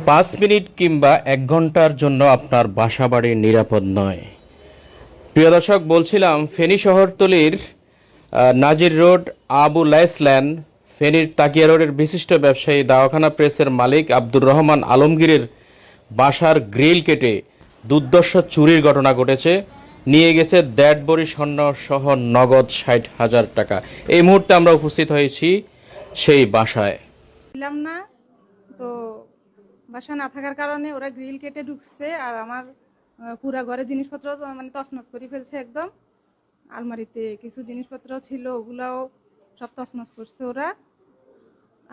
5 minute কিংবা 1 ঘন্টার জন্য আপনার বাসাবাড়ি নিরাপদ নয়। প্রিয় দর্শক, বলছিলাম ফেনী শহরতলির নাজির রোড, আবু লাইসল্যান্ড, ফেনীর তাকিয়া রোডের বিশিষ্ট ব্যবসায়ী দাওয়াখানা প্রেসের মালিক আব্দুর রহমান আলমগীরের বাসার গ্রিল কেটে দুর্দর্শ চুরির ঘটনা ঘটেছে। নিয়ে গেছে 1.5 ভরি স্বর্ণ সহ নগদ 60,000 টাকা। এই মুহূর্তে আমরা উপস্থিত হয়েছি সেই বাসায়। ছিলাম না তো, বাসা না থাকার কারণে ওরা গ্রিল কেটে ঢুকছে আর আমার পুরা ঘরের জিনিসপত্র মানে তছনছ করে ফেলছে একদম। আলমারিতে কিছু জিনিসপত্র ছিল, ওগুলাও সব তছনছ করছে ওরা।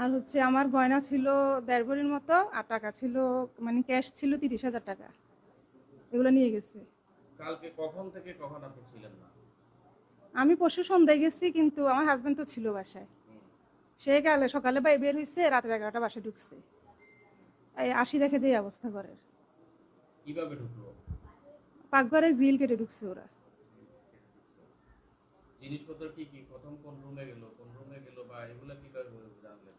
আর হচ্ছে আমার গয়না ছিল 1.5 ভরির মতো, আর টাকা ছিল মানে ক্যাশ ছিল 30,000 টাকা, এগুলো নিয়ে গেছে। কালকে কখন থেকে কখন আপনি ছিলেন না? আমি পরশু সন্ধ্যায় গেছি, কিন্তু আমার হাজবেন্ড তো ছিল বাসায়। সে কালে সকালে বের হয়েছে, রাত 11টা বাসায় ঢুকছে। এই আসি দেখে যে অবস্থা করে। কিভাবে ঢুকলো? পাকঘরের গ্রিল কেটে ঢুকছে ওরা। জিনিসপত্র কি কি প্রথম কোন রুমে গেল বা এগুলা কিভাবে জানলেন?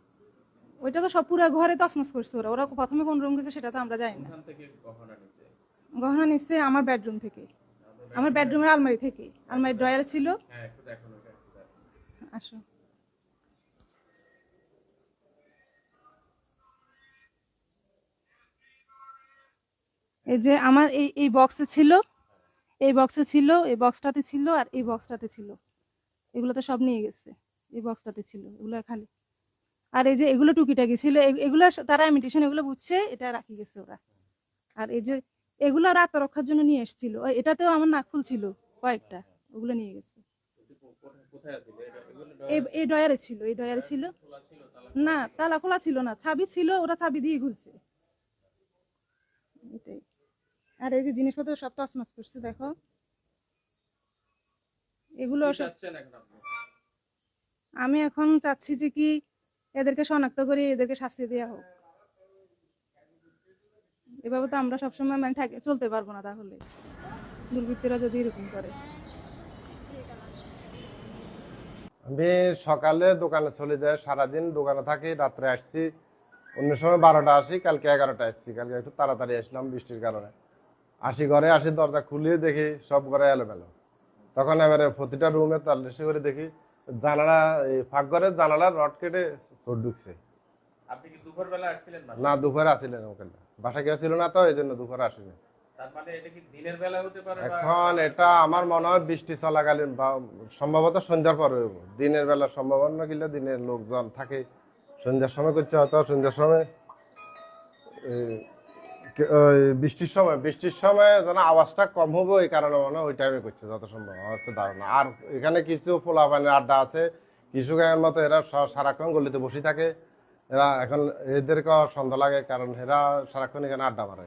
ওইটা তো সব পুরো ঘরে তছনছ করছে ওরা। ওরা প্রথমে কোন রুম গেছে সেটা তো আমরা জানি না। ওখান থেকে গহনা নিতে? গহনা নিচ্ছে আমার বেডরুম থেকে, আমার বেডরুমের আলমারি থেকে। আলমারি ড্রয়ার ছিল। হ্যাঁ, একটু দেখুন ওটা একটু দেখুন। আসো। এই যে আমার এই বক্সে ছিল, এই বক্সে ছিল, এই বক্সটাতে ছিল, আর এই বক্সটাতে ছিল। এগুলোতে সব নিয়ে গেছে। এই বক্সটাতে ছিল, এগুলো খালি। আর এই যে এগুলো টুকিটাকি ছিল, এগুলো তারা ইমিটেশন, এগুলো বুঝছে, এটা রাখি গেছে ওরা। আর এই যে এগুলো ওরা আত্মরক্ষার জন্য নিয়ে এসেছিল, এটাতেও আমার নাকফুল ছিল কয়েকটা, ওগুলো নিয়ে গেছে। কোথায় আছে এগুলো? এই ডয়ারে ছিল, এই ডয়ারে ছিল না, তালা খোলা ছিল না, চাবি ছিল, ওরা চাবি দিয়ে খুলছে এটাই। আর এই যে জিনিসপত্র সব তছনছ করছে, দেখো এগুলো সব। আমি এখন চাচ্ছি যে কি এদেরকে শনাক্ত করে এদেরকে শাস্তি দেওয়া হোক। এভাবে তো আমরা সবসময় মানে চলতে পারবো না, তাহলে দুর্বৃত্তরা যদি এরকম করে। আমি সকালে দোকানে চলে যাই, সারাদিন দোকানে থাকি, রাত্রে আসছি অন্য সময় 12টা আসি, কালকে 11টা আসছি। কালকে একটু তাড়াতাড়ি আসলাম বৃষ্টির কারণে। ঘরে আসি, দরজা খুলিয়ে দেখি সব ঘরে এলোমেলো। তখন এবারে প্রতিটা রুমে তল্লাশি করে দেখি জানালা, এই ফাঁকঘরের জানালার রড কেটে চোর ঢুকছে। আপনি কি দুপুরবেলা আসছিলেন? না, দুপুরে আসিলেন ওখানে, বাসা কেউ ছিল না তো, এই জন্য দুপুরে আসিনি। তার মানে এটা কি দিনের বেলা হতে পারে? এখন এটা আমার মনে হয় বৃষ্টি চলাকালীন বা সম্ভবত সন্ধ্যার পরে হইব। দিনের বেলার সম্ভাবনা কিলে দিনের লোকজন থাকে, সন্ধ্যার সময় করছে হয়তো। সন্ধ্যার সময় বৃষ্টির সময় যেন আওয়াজটা কম হবে, এই কারণে মনে হয় ওই টাইমে করছে যত সম্ভব, আমার তো ধারণা। আর এখানে কিছু পোলাপানির আড্ডা আছে, কিছু গায়ের মতো এরা সারাক্ষণ গলিতে বসে থাকে। এরা এখন এদেরকে সন্দেহ লাগে, কারণ এরা সারাক্ষণ এখানে আড্ডা মারে।